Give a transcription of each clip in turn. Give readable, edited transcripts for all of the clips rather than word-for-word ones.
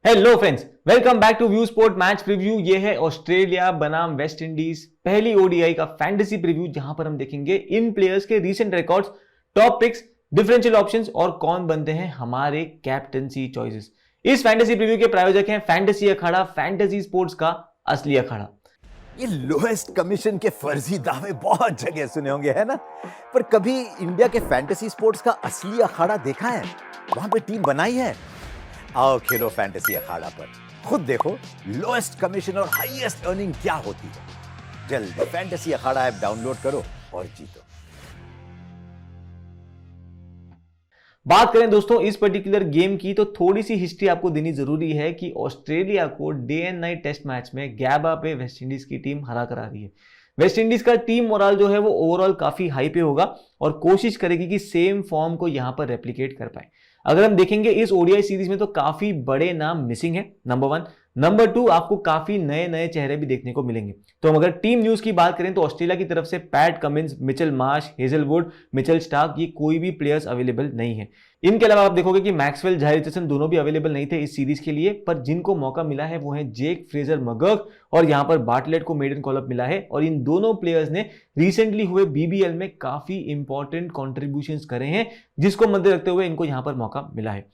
Hello friends, welcome back to view sport match preview. ये है Australia बनाम West Indies पहली ओडीआई का फैंटेसी प्रीव्यू, जहां पर हम देखेंगे इन प्लेयर्स के recent records, top picks, differential options और कौन बनते हैं हमारे कैप्टनसी चॉइसेस। इस फैंटेसी प्रीव्यू के प्रायोजक हैं फैंटेसी अखाड़ा, फैंटेसी स्पोर्ट्स का असली अखाड़ा। ये लोएस्ट कमीशन के फर्जी दावे बहुत जगह सुने होंगे, है ना? पर कभी इंडिया के फैंटेसी स्पोर्ट्स का असली अखाड़ा देखा है? वहां पे टीम बनाई है? आओ खेलो फैंटेसी अखाड़ा पर, खुद देखो लोएस्ट कमीशन और हाईएस्ट अर्निंग क्या होती है। जल्दी फैंटेसी अखाड़ा ऐप डाउनलोड करो और जीतो। बात करें दोस्तों इस पर्टिकुलर गेम की, तो थोड़ी सी हिस्ट्री आपको देनी जरूरी है कि ऑस्ट्रेलिया को day and night test match में गैबा पे वेस्ट इंडीज की टीम हरा कर आ रही है। वेस्ट इंडीज का टीम मोराल जो है वो ओवरऑल काफी हाई पे होगा और कोशिश करेगी कि सेम फॉर्म को यहां पर रेप्लिकेट कर पाए। अगर हम देखेंगे इस ओडीआई सीरीज में तो काफी बड़े नाम मिसिंग है, नंबर 1। नंबर 2, आपको काफी नए नए चेहरे भी देखने को मिलेंगे। तो हम अगर टीम न्यूज की बात करें तो ऑस्ट्रेलिया की तरफ से PAT Cummins, Mitchell Marsh, Hazlewood, Mitchell Starc, ये कोई भी प्लेयर्स अवेलेबल नहीं है। इनके अलावा आप देखोगे कि मैक्सवेल, जाहिर रिचर्डसन दोनों भी अवेलेबल नहीं थे इस सीरीज के लिए, पर जिनको मौका मिला है वो है जेक फ्रेजर मगर्क और यहां पर बार्टलेट को मेडन कॉल अप मिला है। और इन दोनों प्लेयर्स ने रिसेंटली हुए बीबीएल में काफी इंपॉर्टेंट कॉन्ट्रीब्यूशंस करे हैं, जिसको मद्दे रखते हुए इनको यहां पर मौका मिला है।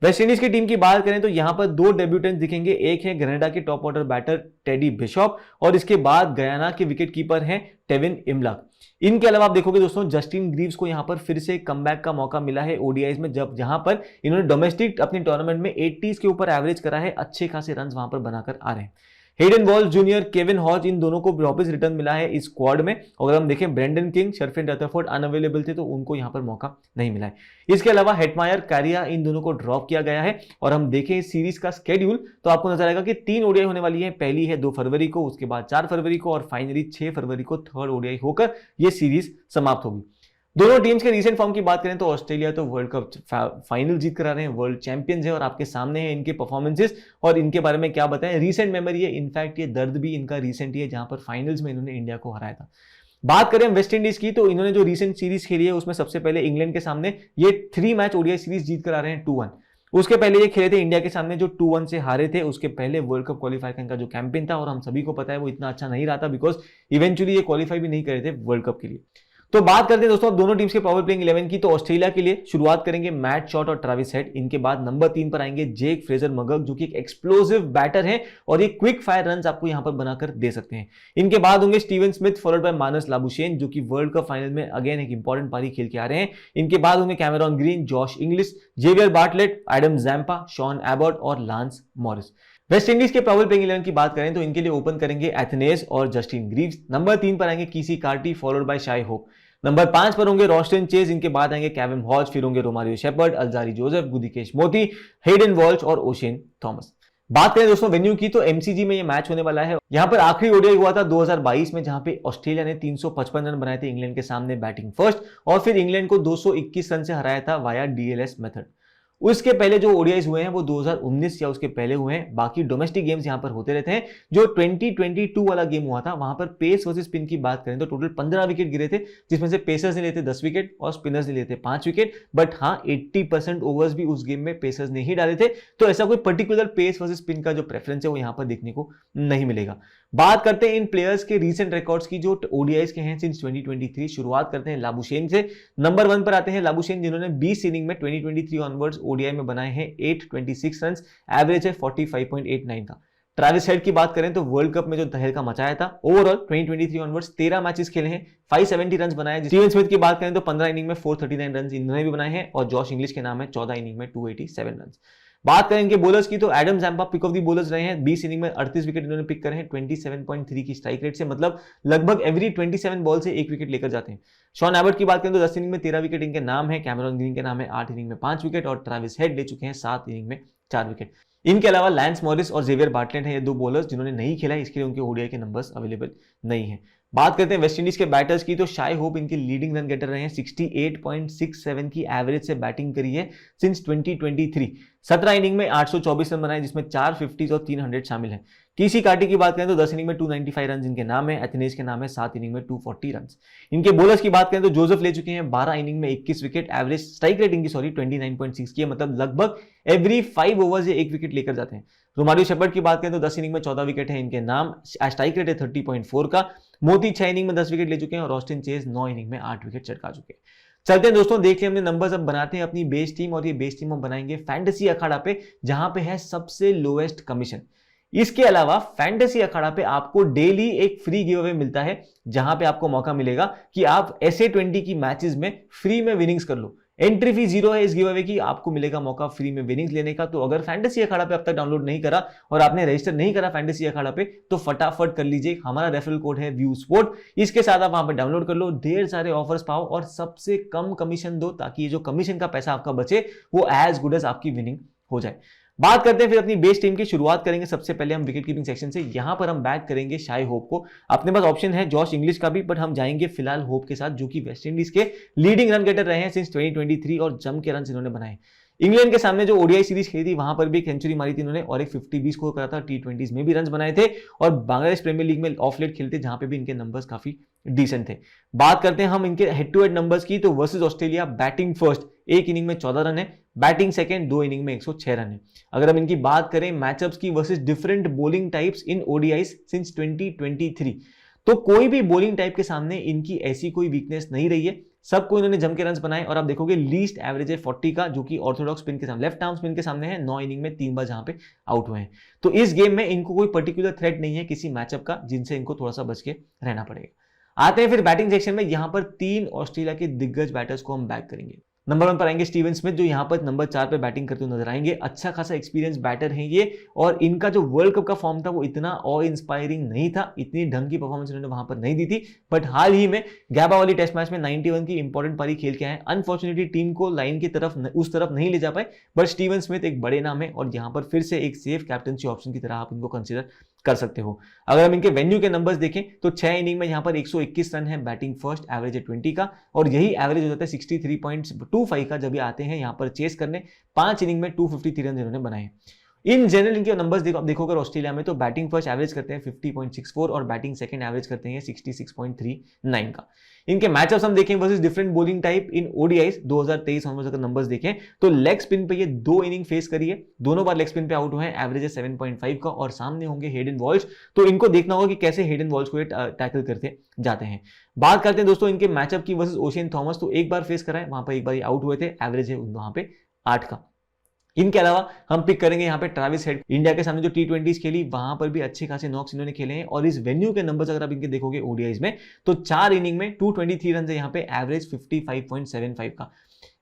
वेस्ट इंडीज की टीम की बात करें तो यहां पर 2 डेब्यूटेंट दिखेंगे। एक है ग्रेनेडा के top order batter Teddy Bishop और इसके बाद गयाना के विकेट कीपर हैं टेविन इमलक। इनके अलावा आप देखोगे दोस्तों जस्टिन ग्रीव्स को यहां पर फिर से कमबैक का मौका मिला है ओडीआईज में, जब जहां पर इन्होंने डोमेस्टिक अपनी टूर्नामेंट में 80s के ऊपर एवरेज करा है, अच्छे खासे रन वहां पर बनाकर आ रहे हैं। Hayden Walsh junior, Kevin Hodge, इन दोनों को वापस रिटर्न मिला है इस स्क्वाड में। अगर हम देखें ब्रेंडन किंग, शर्फिन रदरफोर्ड अनअवेलेबल थे तो उनको यहां पर मौका नहीं मिला है। इसके अलावा हेटमायर, कारिया, इन दोनों को ड्रॉप किया गया है। और हम देखें इस सीरीज का स्केड्यूल तो आपको नजर आएगा कि 3 ओडीआई होने वाली है। पहली है 2 फरवरी को, उसके बाद 4 फरवरी को और फाइनली 6 फरवरी को थर्ड ओडीआई होकर यह सीरीज समाप्त होगी। दोनों टीम्स के रीसेंट फॉर्म की बात करें तो ऑस्ट्रेलिया तो वर्ल्ड कप फाइनल जीत कर आ रहे हैं, वर्ल्ड चैंपियंस हैं और आपके सामने हैं इनके परफॉर्मेंसेस। और इनके बारे में क्या बताएं, रीसेंट मेमोरी है, इनफैक्ट ये दर्द भी इनका रीसेंट ही है जहां पर फाइनल्स में इन्होंने इंडिया को हराया था। बात करें वेस्ट इंडीज की तो इन्होंने जो रीसेंट सीरीज खेली है उसमें सबसे पहले इंग्लैंड के सामने ये 3 मैच ओडीआई सीरीज जीत कर आ रहे हैं 2-1। उसके पहले ये खेले थे इंडिया के सामने जो 2-1 से हारे थे। उसके पहले वर्ल्ड कप क्वालिफाई का इनका जो कैंपेन था और हम सभी को पता है वो इतना अच्छा नहीं रहा था, बिकॉज इवेंचुअली ये क्वालिफाई भी नहीं करे थे वर्ल्ड कप के लिए। तो बात करते हैं दोस्तों दोनों टीम्स के पावर प्लेइंग 11 की। तो ऑस्ट्रेलिया के लिए शुरुआत करेंगे मैट शॉट और ट्रेविस हेड। इनके बाद नंबर 3 पर आएंगे जेक फ्रेजर मगर्क, जो कि एक एक्सप्लोसिव बैटर हैं और ये क्विक फायर रन्स आपको यहां पर बनाकर दे सकते हैं। इनके बाद होंगे Steven Smith followed by Marnus Labuschagne, जो कि वर्ल्ड कप फाइनल में अगेन एक इंपॉर्टेंट पारी खेल के आ रहे हैं। इनके बाद होंगे Cameron Green, Josh Inglis, Xavier Bartlett, Adam Zampa, Sean Abbott और लांस मॉरिस। वेस्ट इंडीज के पावर प्लेइंग 11 की बात करें तो इनके लिए ओपन करेंगे एथनेज और जस्टिन ग्रीव्स। नंबर 3 पर आएंगे Keacy Carty followed by Shai Hope. नंबर 5 पर होंगे रॉस्टन चेज। इनके बाद आएंगे केविन हॉज, फिर होंगे रोमारियो शेपर्ड, अल्जारी जोसेफ, गुदिकेश मोती, हेडन वॉल्श और ओशेन थॉमस। बात करें दोस्तों वेन्यू की तो एमसीजी में ये मैच होने वाला है। यहां पर आखिरी ओडीआई हुआ था 2022 में, जहां पे ऑस्ट्रेलिया ने 355 रन बनाए थे इंग्लैंड के सामने बैटिंग फर्स्ट, और फिर इंग्लैंड को 221 रन से हराया था वाया डीएलएस मेथड। उसके पहले जो ओडीआईज हुए हैं वो 2019 या उसके पहले हुए हैं। बाकी डोमेस्टिक गेम्स यहां पर होते रहते हैं। जो 2022 वाला गेम हुआ था वहां पर पेस वर्सेस स्पिन की बात करें तो टोटल 15 विकेट गिरे थे, जिसमें से पेसर्स ने लेते 10 विकेट और स्पिनर्स ने लेते 5 विकेट। बट हाँ, 80% ओवर्स भी उस गेम में पेसर्स ने ही डाले थे, तो ऐसा कोई पर्टिकुलर पेस वर्सेस स्पिन का जो प्रेफरेंस है वो यहां पर देखने को नहीं मिलेगा। बात करते हैं इन प्लेयर्स के रीसेंट रिकॉर्ड्स की जो ओडीआईज के हैं सिंस 2023। शुरुआत करते हैं लाबुशेन से। नंबर 1 पर आते हैं लाबुशेन, जिन्होंने 20 इनिंग में 2023 ऑनवर्ड्स ओडीआई में बनाए हैं 826 रन, एवरेज है 45.89 का। ट्रेविस हेड की बात करें तो वर्ल्ड कप में जो तहलका मचाया था, ओवरऑल 2023 ऑनवर्ड्स 13 मैचेस खेले हैं, 570 रन बनाए। स्टीवन स्मिथ की बात करें तो 15 इनिंग में 439 रन इन्होंने भी बनाए हैं और जॉश इंग्लिश के नाम है 14 इनिंग में 287 रन। बात करें इनके बॉलर्स की तो Adam Zampa pick of the bowlers रहे हैं। 20 इनिंग में 38 विकेट इन्होंने पिक करे हैं 27.3 की स्ट्राइक रेट से, मतलब लगभग एवरी 27 बॉल से 1 विकेट लेकर जाते हैं। शॉन एबर्ट की बात करें तो 10 इनिंग में 13 विकेट इनके नाम है। कैमेरॉन ग्रीन के नाम है 8 इनिंग में 5 विकेट और ट्रेविस हेड ले चुके हैं 7 इनिंग में 4 विकेट। इनके अलावा लैंस मॉरिस और जेवियर बार्टलेट हैं ये 2 बॉलर्स जिन्होंने नहीं खेला, इसके लिए उनके ओडीआई के नंबर्स अवेलेबल नहीं है। बात करते हैं वेस्ट इंडीज के बैटर्स की तो शाई होप इनके लीडिंग रन गेटर रहे हैं। 68.67 की एवरेज से बैटिंग करी है सिंस 2023। 17 इनिंग में 824 रन बनाए, जिसमें 4 50 और 3 100 शामिल है। केसी कार्टी की बात करें तो 10 इनिंग में 295 रन इनके नाम है। एथनेज के नाम है 7 इनिंग में 240 रन। इनके बॉलर्स की बात करें तो जोसेफ ले चुके हैं 12 इनिंग में 21 विकेट, एवरेज स्ट्राइक रेट इनकी 29.6 की है, मतलब लगभग एवरी 5 ओवर्स ये 1 विकेट लेकर जाते हैं। रोमारियो शेपर्ड की बात करें तो 10 इनिंग में 14 विकेट है इनके नाम, स्ट्राइक रेट है 30.4 का। मोती 6 इनिंग में 10 विकेट ले चुके हैं और ऑस्टिन चेज 9 इनिंग में 8 विकेट चटका चुके हैं। चलते हैं दोस्तों, देख लिया हमने नंबर्स, अब बनाते हैं अपनी बेस टीम, और ये बेस टीम हम बनाएंगे फैंटेसी अखाड़ा पे, जहां पे है सबसे लोएस्ट कमीशन। इसके अलावा फैंटेसी अखाड़ा पे आपको डेली एक फ्री गिव अवे मिलता है, जहां पे आपको मौका मिलेगा कि आप SA20 की मैचेस में फ्री में विनिंग्स कर लो। एंट्री फी 0 है इस गिव अवे की, आपको मिलेगा मौका फ्री में विनिंग्स लेने का। तो अगर फैंटेसी अखाड़ा पे अब तक डाउनलोड नहीं करा और आपने रजिस्टर नहीं करा फैंटेसी अखाड़ा पे, तो फटाफट कर लीजिए। हमारा रेफरल कोड है व्यू स्पोर्ट, इसके साथ आप वहां पर डाउनलोड कर लो, ढेर सारे ऑफर्स पाओ और सबसे कम कमीशन दो, ताकि ये जो कमीशन का पैसा आपका बचे वो एज गुड एज आपकी विनिंग हो जाए। बात करते हैं फिर अपनी बेस टीम की। शुरुआत करेंगे सबसे पहले हम विकेट कीपिंग सेक्शन से। यहां पर हम बैक करेंगे शाई होप को। अपने पास ऑप्शन है जॉश इंग्लिश का भी, बट हम जाएंगे फिलहाल होप के साथ, जो कि वेस्टइंडीज के लीडिंग रन गेटर रहे हैं सिंस 2023 और जम के रन इन्होंने बनाए। इंग्लैंड के सामने जो ओडीआई सीरीज खेली थी वहां पर भी एक सेंचुरी मारी थी इन्होंने और एक 50 भी स्कोर करा था। T20s में भी रन बनाए थे और बांग्लादेश प्रीमियर लीग में ऑफ लेट खेलते, जहां पे भी इनके नंबर्स काफी डिसेंट थे। बात करते हैं हम इनके हेड टू हेड नंबर्स की, तो versus Australia batting first 1 inning में 14 रन है, बैटिंग सेकंड 2 इनिंग में 106 रन है। अगर हम इनकी बात करें मैचअप्स की versus different bowling types in ODIs since 2023, तो कोई भी बॉलिंग टाइप के सामने इनकी ऐसी कोई वीकनेस नहीं रही है, सबको इन्होंने जम के रन बनाए। और आप देखोगे लीस्ट एवरेज है 40 का, जो कि ऑर्थोडॉक्स स्पिन के सामने, लेफ्ट आर्म स्पिन के सामने है। 9 इनिंग में 3 बार जहां पे आउट हुए हैं। तो इस गेम में इनको कोई पर्टिकुलर थ्रेट नहीं है किसी मैचअप का, जिनसे इनको थोड़ा सा बच के रहना पड़ेगा। आते हैं फिर बैटिंग सेक्शन में। यहां पर 3 ऑस्ट्रेलिया के दिग्गज बैटर्स को हम बैक करेंगे। नंबर 1 पर आएंगे स्टीवन स्मिथ, जो यहां पर नंबर 4 पे बैटिंग करते हुए नजर आएंगे। अच्छा खासा एक्सपीरियंस बैटर हैं ये, और इनका जो वर्ल्ड कप का फॉर्म था वो इतना ऑ इंस्पायरिंग नहीं था, इतनी ढंग की परफॉर्मेंस इन्होंने वहां पर नहीं दी थी। बट हाल ही में गैबा वाली टेस्ट मैच में 91 की इंपॉर्टेंट पारी खेल के आए। अनफॉर्चुनेटली टीम को लाइन की तरफ उस तरफ नहीं ले जा पाए, बट स्टीवन स्मिथ एक बड़े नाम है और यहां पर फिर से एक सेफ कैप्टनसी ऑप्शन की तरह आप इनको कंसिडर कर सकते हो। अगर हम इनके वेन्यू के नंबर्स देखें तो 6 इनिंग में यहां पर 121 रन है, बैटिंग फर्स्ट, एवरेज है 20 का, और यही एवरेज हो जाता है 63.25 का जब ये आते हैं यहां पर चेस करने। 5 इनिंग में 253 रन इन्होंने बनाए। इन जनरल इनके नंबर्स देखोगे ऑस्ट्रेलिया में, तो बैटिंग फर्स्ट एवरेज करते हैं 50.64 और बैटिंग सेकंड एवरेज करते हैं 66.39 का। इनके मैचअप्स हम देखें versus different bowling type in ODIs 2023 onwards अगर नंबर्स देखें तो लेग स्पिन पे ये 2 इनिंग फेस करी है, दोनों बार लेग स्पिन पे आउट हुए हैं, एवरेज है 7.5 का, और सामने होंगे हेडन वॉल्श। तो इनको देखना होगा कि कैसे हेडन वॉल्श को ये टैकल करते जाते हैं। बात करते हैं दोस्तों इनके मैचअप की वर्सेस ओशियन थॉमस, तो एक बार फेस करा है, वहां पर एक बार आउट हुए थे, एवरेज है वहां पे 8 का। इनके अलावा हम पिक करेंगे यहाँ पे ट्रेविस हेड, इंडिया के सामने जो T20s खेली वहां पर भी अच्छे खासे नॉक्स इन्होंने खेले हैं। और इस वेन्यू के नंबर्स अगर आप इनके देखोगे ओडीआईज में, तो 4 इनिंग में 223 रन है यहाँ पे, एवरेज 55.75 का।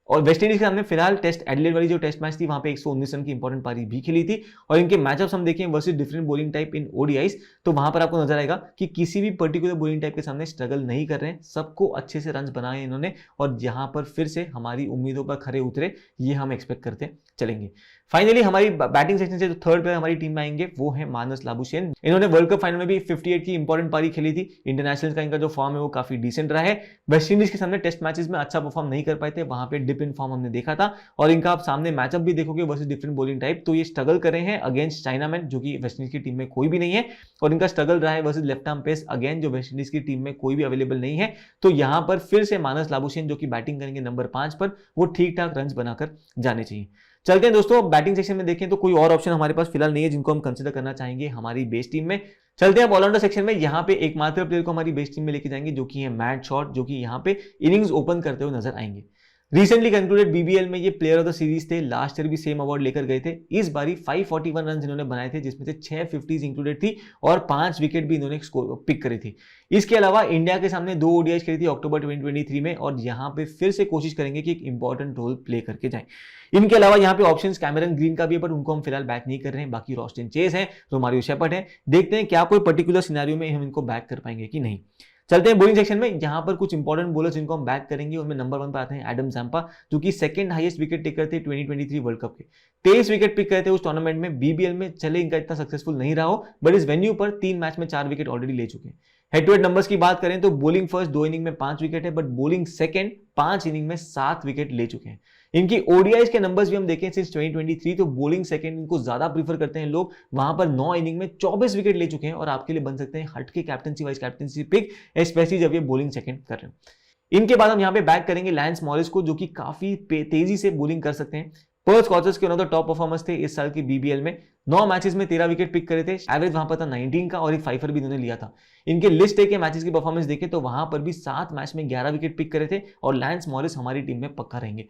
और वेस्टइंडीज के सामने फिलहाल टेस्ट एडिलेड वाली जो टेस्ट मैच थी वहां पे 119 रन की इंपॉर्टेंट पारी भी खेली थी। और इनके मैचअप्स हम देखें versus different bowling type in ODIs, तो वहां पर आपको नजर आएगा कि किसी भी पर्टिकुलर बॉलिंग टाइप के सामने स्ट्रगल नहीं कर रहे हैं, सबको अच्छे से रन बनाए इन्होंने, और यहां पर फिर से हमारी उम्मीदों पर खरे उतरे, ये हम एक्सपेक्ट करते चलेंगे। फाइनली हमारी बैटिंग सेक्शन से जो थर्ड प्लेयर हमारी टीम में आएंगे वो है मानस लाबुशेन। इन्होंने वर्ल्ड कप फाइनल में भी 58 की इंपॉर्टेंट पारी खेली थी। इंटरनेशनल का इनका जो फॉर्म है वो काफी डिसेंट रहा है। वेस्टइंडीज के सामने टेस्ट मैचेस में अच्छा परफॉर्म नहीं कर पाए थे, वहां पे डिप इन फॉर्म हमने देखा था। और इनका आप सामने मैचअप भी देखोगे वर्सेस डिफरेंट बॉलिंग टाइप, तो ये स्ट्रगल कर रहे हैं अगेंस्ट चाइनामैन, जो कि वेस्टइंडीज की टीम में कोई भी नहीं है, और इनका स्ट्रगल रहा है versus left arm pace, again जो वेस्टइंडीज की टीम में कोई भी अवेलेबल नहीं है। तो यहां पर फिर से मानस लाबुशेन जो कि बैटिंग करेंगे नंबर 5 पर, वो ठीक ठाक रन बनाकर जाने चाहिए। चलते हैं दोस्तों बैटिंग सेक्शन में देखें तो कोई और ऑप्शन हमारे पास फिलहाल नहीं है जिनको हम कंसीडर करना चाहेंगे हमारी बेस टीम में। चलते हैं ऑलराउंडर सेक्शन में। यहां पे एकमात्र प्लेयर को हमारी बेस टीम में लेके जाएंगे, जो कि है मैट शॉट, जो कि यहां पे इनिंग्स ओपन करते हुए नजर आएंगे। रिसेंटली कंक्लूडेड बीबीएल में ये प्लेयर ऑफ द सीरीज थे, लास्ट ईयर भी सेम अवार्ड लेकर गए थे। इस बारी 541 रन इन्होंने बनाए थे, जिसमें से 6 50s इंक्लूडेड थी और 5 विकेट भी इन्होंने पिक करी थी। इसके अलावा इंडिया के सामने 2 ओडीआईज खेली थी अक्टूबर 2023 में, और यहां पे फिर से कोशिश करेंगे कि एक इंपॉर्टेंट रोल प्ले करके जाएं। इनके अलावा यहाँ पे ऑप्शंस कैमरन ग्रीन का भी है, पर उनको हम फिलहाल बैक नहीं कर रहे हैं। बाकी रॉस्टिन चेस है, रोमारियो शेपर्ड है, देखते हैं क्या कोई पर्टिकुलर सिनेरियो में हम इनको बैक कर पाएंगे कि नहीं। चलते हैं बॉलिंग सेक्शन में। यहां पर कुछ इंपॉर्टेंट बॉलर्स जिनको हम बैक करेंगे, उनमें नंबर 1 पर आते हैं एडम जैम्पा, जो कि सेकंड हाईएस्ट विकेट टेकर थे 2023 वर्ल्ड कप के। 23 विकेट पिक करे थे उस टूर्नामेंट में। बीबीएल में चले इनका इतना सक्सेसफुल नहीं रहा हो, बट इस वेन्यू पर 3 मैच में 4 विकेट ऑलरेडी ले चुके हैं। हेड टू हेड नंबर्स की बात करें तो बॉलिंग फर्स्ट 2 इनिंग में 5 विकेट है, बट बॉलिंग सेकंड 5 इनिंग में 7 विकेट ले चुके हैं। इनकी ओडीआईज के नंबर्स भी हम देखें सिंस 2023 तो बॉलिंग सेकंड इनको ज्यादा प्रीफर करते हैं लोग, वहां पर 9 इनिंग में 24 विकेट ले चुके हैं और आपके लिए बन सकते हैं हट के captaincy vice captaincy pick, specially जब ये बॉलिंग सेकंड कर रहे हैं। इनके बाद हम यहाँ पे बैक करेंगे लैंस मॉरिस को, जो कि काफी तेजी से बॉलिंग कर सकते हैं। पर्थ स्कॉचर्स के टॉप परफॉर्मर्स थे इस साल की बीबीएल में, 9 मैचेस में 13 विकेट पिक करे थे, एवरेज वहां पर था 19 का और एक फाइफर भी इन्होंने लिया था। इनके लिस्ट ए के मैचेस की परफॉर्मेंस देखें तो वहां पर भी 7 मैच में 11 विकेट पिक करे थे और लैंस मॉरिस हमारी टीम में पक्का रहेंगे।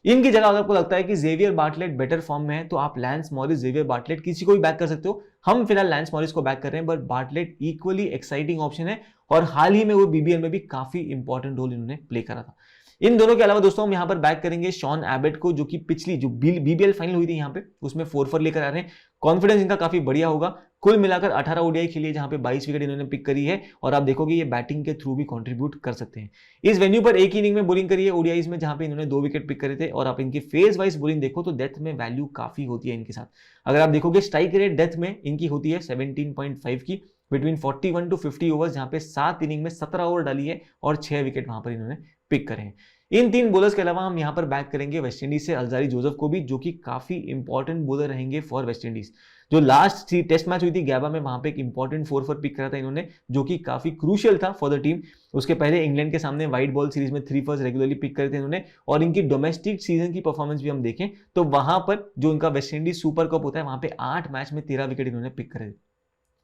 इनकी जगह अगर आपको लगता है कि जेवियर बार्टलेट बेटर फॉर्म में है तो आप लैंस मॉरिस, जेवियर बार्टलेट किसी को भी बैक कर सकते हो। हम फिलहाल लैंस मॉरिस को बैक कर रहे हैं, but Bartlett equally exciting option है और हाल ही में वो बीबीएल में भी काफी इंपॉर्टेंट रोल इन्होंने प्ले करा था। इन दोनों के अलावा दोस्तों हम यहां पर बैक करेंगे शॉन एबेट को, जो कि पिछली जो बीबीएल फाइनल हुई थी यहां पे उसमें 4 लेकर आ रहे हैं। कॉन्फिडेंस इनका काफी बढ़िया होगा। कुल मिलाकर 18 ओडीआई खेली है जहां पे 22 विकेट इन्होंने पिक करी है और आप देखोगे ये बैटिंग के थ्रू भी कंट्रीब्यूट कर सकते हैं। इस वेन्यू पर एक ही इनिंग में बॉलिंग करी है ओडीआईज में जहां पे इन्होंने 2 विकेट पिक करे थे और आप इनकी फेज वाइज बॉलिंग देखो तो डेथ में वैल्यू काफी होती है इनके साथ। अगर आप देखोगे स्ट्राइक रेट डेथ में इनकी होती है 17.5 की बिटवीन 41 टू 50 ओवर्स, जहां पे 7 इनिंग में 17 ओवर डाली है और 6 विकेट वहां पर इन्होंने पिक करे हैं। इन 3 बॉलर्स के अलावा हम यहां पर बैक करेंगे वेस्ट इंडीज से अल्जारी जोसेफ को भी, जो कि काफी इंपॉर्टेंट बॉलर रहेंगे फॉर वेस्ट इंडीज। जो लास्ट टेस्ट मैच हुई थी गैबा में वहां पे एक इंपॉर्टेंट 4 पिक करा था इन्होंने, जो कि काफी क्रूशियल था फॉर द टीम। उसके पहले इंग्लैंड के सामने व्हाइट बॉल सीरीज में 3 रेगुलरली पिक करे थे इन्होंने और इनकी डोमेस्टिक सीजन की परफॉर्मेंस भी हम देखें तो वहां पर जो इनका वेस्ट इंडीज सुपर कप होता है वहां पे 8 मैच में 13 विकेट इन्होंने पिक करे थे।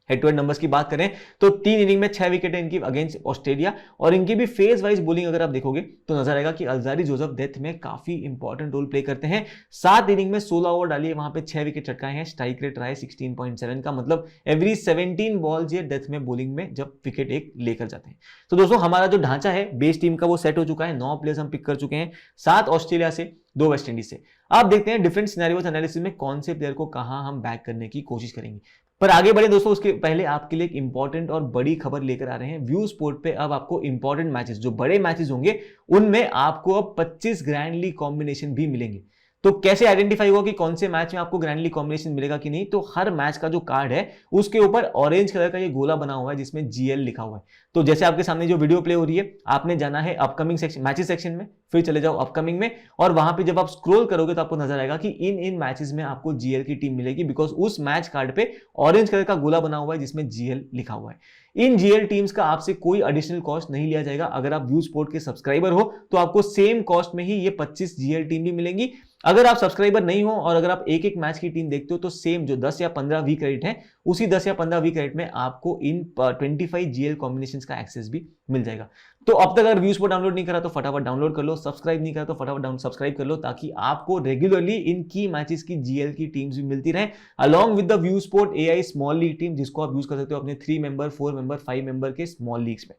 हेड टू हेड नंबर्स की बात करें तो 3 इनिंग में 6 विकेट है इनकी अगेंस्ट ऑस्ट्रेलिया और इनकी भी फेज वाइज बॉलिंग अगर आप देखोगे तो नजर आएगा कि अल्जारी जोसेफ डेथ में काफी इंपॉर्टेंट रोल प्ले करते हैं। 7 इनिंग में 16 ओवर डाली है, वहां पे 6 विकेट चटकाए हैं, स्ट्राइक रेट रहा है 16.7 का, मतलब एवरी 17 बॉल्स ये डेथ में बॉलिंग में जब विकेट एक लेकर जाते हैं। तो दोस्तों हमारा जो ढांचा है बेस टीम का वो सेट हो चुका है। 9 प्लेयर्स हम पिक कर चुके हैं, 7 ऑस्ट्रेलिया से, 2 वेस्ट इंडीज से। आप देखते हैं डिफरेंट सिनेरियोस एनालिसिस में कौन से प्लेयर को कहां हम बैक करने की कोशिश करेंगे। पर आगे बढ़े दोस्तों उसके पहले आपके लिए एक इंपॉर्टेंट और बड़ी खबर लेकर आ रहे हैं। व्यू स्पोर्ट पे अब आपको इंपॉर्टेंट मैचेस, जो बड़े मैचेस होंगे उनमें आपको अब 25 ग्रैंड लीग कॉम्बिनेशन भी मिलेंगे। तो कैसे आइडेंटिफाई होगा कि कौन से मैच में आपको ग्रैंड लीग कॉम्बिनेशन मिलेगा कि नहीं? तो हर मैच का जो कार्ड है उसके ऊपर ऑरेंज कलर का ये गोला बना हुआ है जिसमें जीएल लिखा हुआ है। तो जैसे आपके सामने जो वीडियो प्ले हो रही है, आपने जाना है अपकमिंग सेक्शन, मैचेस सेक्शन में, फिर चले जाओ अपकमिंग में और वहां पे जब आप स्क्रॉल करोगे तो आपको नजर आएगा कि इन मैचेस में आपको जीएल की टीम मिलेगी, बिकॉज उस मैच कार्ड पे ऑरेंज कलर का गोला बना हुआ है जिसमें जीएल लिखा हुआ है। इन जीएल टीम्स का आपसे कोई एडिशनल कॉस्ट नहीं लिया जाएगा। अगर आप व्यू स्पोर्ट के सब्सक्राइबर हो तो आपको सेम कॉस्ट में ही ये 25 जीएल टीम भी मिलेंगी। अगर आप सब्सक्राइबर नहीं हो और अगर आप एक मैच की टीम देखते हो तो सेम जो 10 या 15 वीक रेट है उसी 10 या 15 वीक रेट में आपको इन 25 जीएल कॉम्बिनेशंस का एक्सेस भी मिल जाएगा। तो अब तक अगर व्यू स्पोर्ट डाउनलोड नहीं करा तो फटाफट डाउनलोड कर लो, सब्सक्राइब नहीं करा तो फटाफट सब्सक्राइब कर लो, ताकि आपको रेगुलरली इन की मैचेस की जीएल की टीम्स भी मिलती रहे along with the view sport AI small league team, जिसको आप यूज कर सकते हो अपने 3 मेंबर, 4 मेंबर, 5 मेंबर के स्मॉल लीग्स में।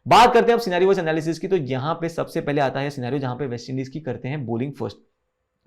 बात करते हैं अब सिनेरियोस एनालिसिस की। तो यहां पे सबसे पहले आता है सिनेरियो जहां पे वेस्ट इंडीज की करते हैं बॉलिंग फर्स्ट।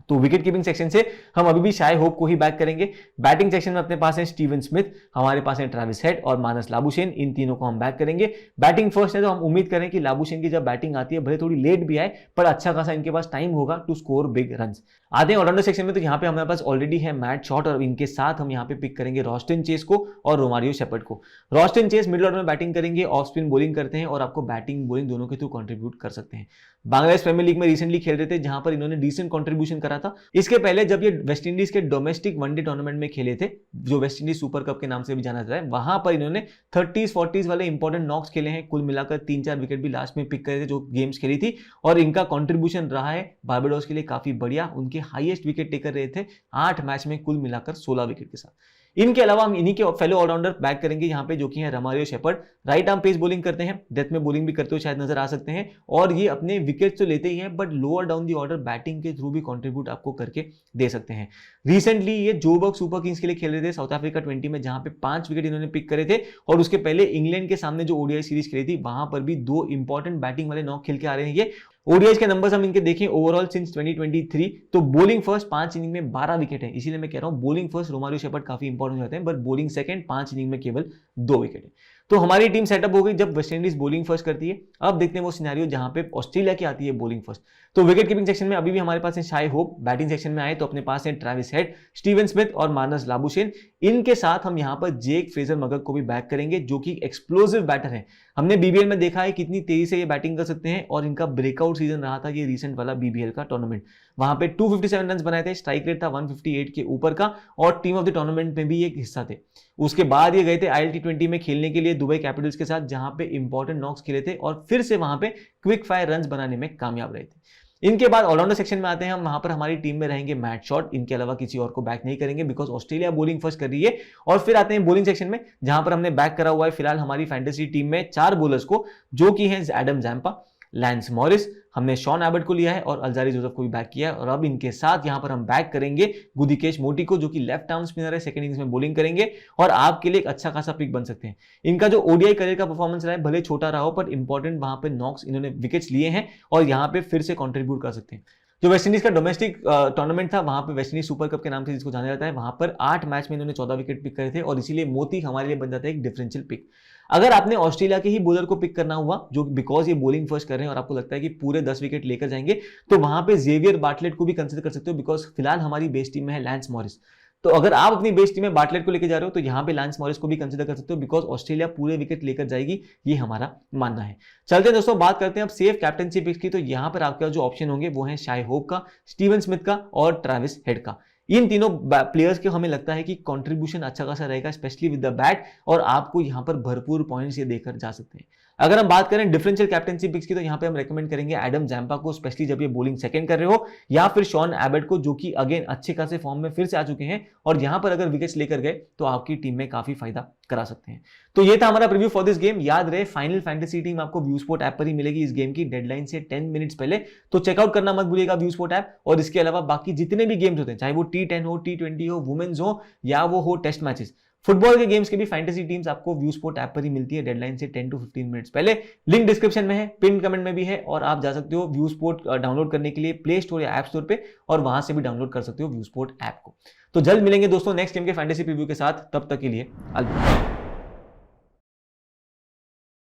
तो विकेट कीपिंग सेक्शन से हम अभी भी शाय होप को ही बैक करेंगे। बैटिंग सेक्शन में अपने पास है स्टीवन स्मिथ, हमारे पास है ट्रेविस हेड और मानस लाबुशेन, इन तीनों को हम बैक करेंगे। बैटिंग फर्स्ट है तो हम उम्मीद करें कि लाबुशेन की जब बैटिंग आती है, भले थोड़ी लेट भी आए पर अच्छा खासा इनके पास टाइम होगा टू स्कोर बिग रन्स। आते हैं ऑलराउंडर सेक्शन में, तो यहाँ पे हमारे पास ऑलरेडी है मैट शॉट और इनके साथ हम यहाँ पे पिक करेंगे रॉस्टन चेस को और रोमारियो शेपर्ड को। रॉस्टन चेस मिडिल ऑर्डर में बैटिंग करेंगे, ऑफ स्पिन बॉलिंग करते हैं और आपको बैटिंग बॉलिंग दोनों के थ्रू कंट्रीब्यूट कर सकते हैं। बांग्लादेश प्रीमियर लीग में रिसेंटली खेल रहे थे जहां पर इन्होंने डिसेंट कंट्रीब्यूशन करा था। इसके पहले जब ये वेस्ट इंडीज के डोमेस्टिक वनडे टूर्नामेंट में खेले थे, जो वेस्ट इंडीज सुपर कप के नाम से भी जाना जाता है, वहां पर इन्होंने 30s 40s वाले इंपॉर्टेंट नॉक्स खेले हैं। कुल मिलाकर 3-4 विकेट भी लास्ट में पिक करे थे जो गेम्स खेली थी और इनका कंट्रीब्यूशन रहा है बारबाडोस के लिए काफी बढ़िया। उनके हाईएस्ट विकेट टेकर रहे थे 8 मैच में कुल मिलाकर 16 विकेट के साथ। इनके अलावा हम इन्हीं के फेलो ऑलराउंडर बैक करेंगे यहाँ पे, जो कि है Romario Shepherd. Right arm pace bowling करते हैं, डेथ में बॉलिंग भी करते हो शायद नजर आ सकते हैं और ये अपने विकेट तो लेते ही हैं but lower down the order batting के थ्रू भी कंट्रीब्यूट आपको करके दे सकते हैं। रिसेंटली ये जोबर्ग सुपर किंग्स के लिए खेल रहे थे साउथ अफ्रीका 20 में, जहां पे 5 विकेट इन्होंने पिक करे थे और उसके पहले इंग्लैंड के सामने जो ओडीआई सीरीज खेली थी वहां पर भी 2 इंपॉर्टेंट बैटिंग वाले नॉक खेल के आ रहे हैं ये। ओडीआईज के नंबर्स हम इनके देखें ओवरऑल सिंस 2023 तो बॉलिंग फर्स्ट 5 इनिंग में 12 विकेट है, इसीलिए मैं कह रहा हूं बॉलिंग फर्स्ट रोमारियो शेफर्ड काफी इंपॉर्टेंट हो जाते हैं, बट बॉलिंग सेकंड 5 इनिंग में केवल 2 विकेट है। तो हमारी टीम सेटअप हो गई जब वेस्ट इंडीज बॉलिंग फर्स्ट करती है। अब देखते हैं वो सिनेरियो जहां पे ऑस्ट्रेलिया की आती है बॉलिंग फर्स्ट। तो विकेट कीपिंग सेक्शन में अभी भी हमारे पास है शाई होप, बैटिंग सेक्शन में आए तो अपने पास है ट्रेविस हेड, स्टीवन स्मिथ और मानस लाबुशेन। इनके साथ हम यहां पर जेक फ्रेजर मगर को भी बैक करेंगे जो कि एक्सप्लोसिव बैटर है। हमने बीबीएल में देखा है कितनी तेजी से ये बैटिंग कर सकते हैं और इनका ब्रेकआउट सीजन रहा था ये रिसेंट वाला बीबीएल का टूर्नामेंट। वहां पे 257 रन बनाए थे, स्ट्राइक रेट था 158 के ऊपर का और टीम ऑफ द टूर्नामेंट में भी एक हिस्सा थे। उसके बाद ये गए थे ILT20 में खेलने के लिए दुबई कैपिटल्स के साथ जहां पे इंपॉर्टेंट नॉक्स खेले थे और फिर से वहां पे क्विक फायर रन्स बनाने में कामयाब रहे थे। इनके बाद ऑलराउंडर सेक्शन में आते हैं हम, वहां पर हमारी टीम में रहेंगे मैट शॉट, इनके अलावा किसी और को बैक नहीं करेंगे बिकॉज ऑस्ट्रेलिया बॉलिंग फर्स्ट कर रही है। और फिर आते हैं बॉलिंग सेक्शन में जहां पर हमने बैक करा हुआ है फिलहाल हमारी फैंटेसी टीम में 4 बॉलर्स को जो कि हैं एडम जैम्पा, लैंस मॉरिस, हमने शॉन एबर्ट को लिया है और अल्जारी जोसेफ को भी बैक किया है। और अब इनके साथ यहां पर हम बैक करेंगे गुदिकेश मोटी को जो कि लेफ्ट आर्म स्पिनर है, सेकंड इनिंग्स में बॉलिंग करेंगे और आपके लिए एक अच्छा खासा पिक बन सकते हैं। इनका जो ओडीआई करियर का परफॉर्मेंस रहा है भले छोटा रहा हो पर इंपॉर्टेंट वहां पे नॉक्स इन्होंने विकेट्स लिए हैं और यहां पे फिर से कंट्रीब्यूट कर सकते हैं। जो वेस्ट इंडीज का डोमेस्टिक टूर्नामेंट था वहां पे वेस्ट इंडीज सुपर कप के नाम से जिसको जाना जाता है, वहां पर 8 मैच में इन्होंने 14 विकेट पिक करे थे और इसीलिए मोती हमारे लिए बन जाता है एक डिफरेंशियल पिक। अगर आपने ऑस्ट्रेलिया के ही बॉलर को पिक करना हुआ जो बिकॉज ये बॉलिंग फर्स्ट कर रहे हैं और आपको लगता है कि पूरे 10 विकेट लेकर जाएंगे तो वहां पे जेवियर बाटलेट को भी कंसिडर कर सकते हो बिकॉज फिलहाल हमारी बेस टीम में है लैंस मॉरिस। तो अगर आप अपनी बेस टीम में बाटलेट को लेकर जा रहे हो तो यहां पे लैंस मॉरिस को भी कंसिडर कर सकते हो बिकॉज ऑस्ट्रेलिया पूरे विकेट लेकर जाएगी, ये हमारा मानना है। चलते हैं दोस्तों, बात करते हैं अब सेफ कैप्टनसी पिक्स की। तो यहां पर आपके जो ऑप्शन होंगे वो है शाई होप का, स्टीवन स्मिथ का और ट्रेविस हेड का। इन तीनों प्लेयर्स के हमें लगता है कि कंट्रीब्यूशन अच्छा खासा रहेगा स्पेशली विद द बैट और आपको यहां पर भरपूर पॉइंट्स ये देकर जा सकते हैं। अगर हम बात करें डिफरेंशियल कैप्टनसी पिक्स की तो यहां पे हम रेकमेंड करेंगे एडम जैम्पा को स्पेशली जब ये बॉलिंग सेकंड कर रहे हो, या फिर शॉन एबर्ट को जो कि अगेन अच्छे खासे फॉर्म में फिर से आ चुके हैं और यहां पर अगर विकेट्स लेकर गए तो आपकी टीम में काफी फायदा करा सकते हैं। तो ये था हमारा प्रीव्यू फॉर दिस गेम। याद रहे फाइनल फैंटेसी टीम आपको व्यू स्पोर्ट ऐप पर ही मिलेगी इस गेम की डेडलाइन से 10 मिनट्स पहले, तो चेकआउट करना मत भूलिएगा व्यू स्पोर्ट ऐप। और इसके अलावा बाकी जितने भी गेम्स होते हैं चाहे वो T10 हो, T20 हो, वुमेन्स हो या वो हो टेस्ट मैचेस, फुटबॉल के गेम्स के भी फैंटेसी टीम्स आपको व्यू स्पोर्ट ऐप पर ही मिलती है डेडलाइन से 10 to 15 मिनट्स पहले। लिंक डिस्क्रिप्शन में है, पिन कमेंट में भी है और आप जा सकते हो व्यू स्पोर्ट डाउनलोड करने के लिए प्ले स्टोर या ऐप स्टोर पे और वहां से भी डाउनलोड कर सकते हो व्यू स्पोर्ट ऐप को। तो जल्द मिलेंगे दोस्तों नेक्स्ट गेम के फैंटेसी प्रीव्यू के साथ, तब तक के लिए अलविदा।